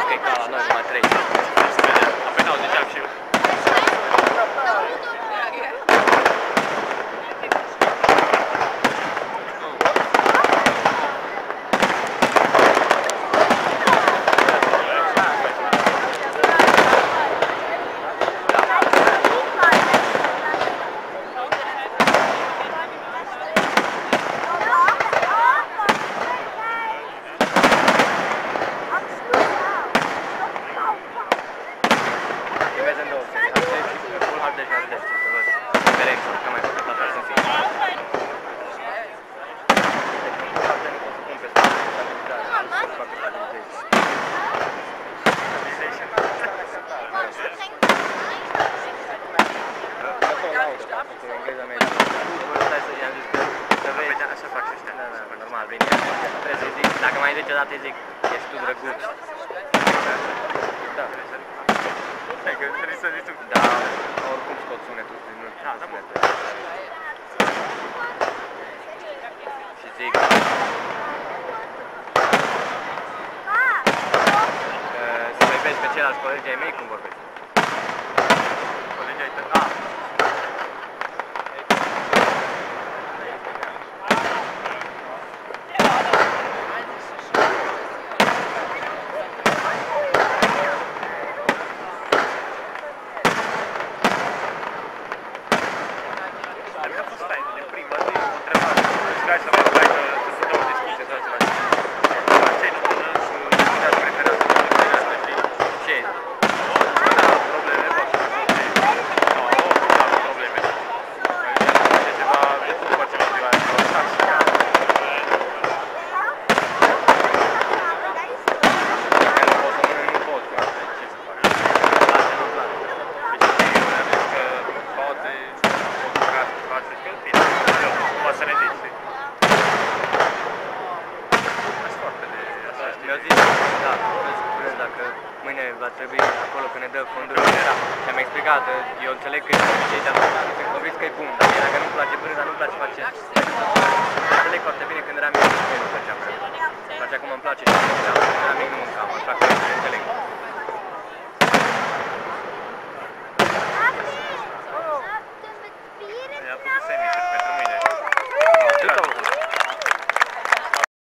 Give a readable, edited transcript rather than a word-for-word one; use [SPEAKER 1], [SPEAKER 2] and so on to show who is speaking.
[SPEAKER 1] că e ca la noi, numai 3.
[SPEAKER 2] Apoi nu, ziceam și eu.
[SPEAKER 1] Dacă mai zice o dată, îi zic, ești tu drăguț. Da.
[SPEAKER 2] Hai că trebuie să zici tu.
[SPEAKER 1] Da, oricum scot sunetul din sunet. Și zic... Să-i vezi pe ceilalți colegi ai mei cum vorbesc.
[SPEAKER 2] Colegii ai tăi. Ah!
[SPEAKER 1] Mâine va trebui acolo când ne dă fondul și am explicat, eu înțeleg că cei de atunci sunt convins că e bun, dar mie dacă nu-mi place brânza, nu-mi place face. Înțeleg foarte bine când eram mic, nu făceam. Îmi plăcea cum îmi place și când eram mic nu mâncam, așa că înțeleg.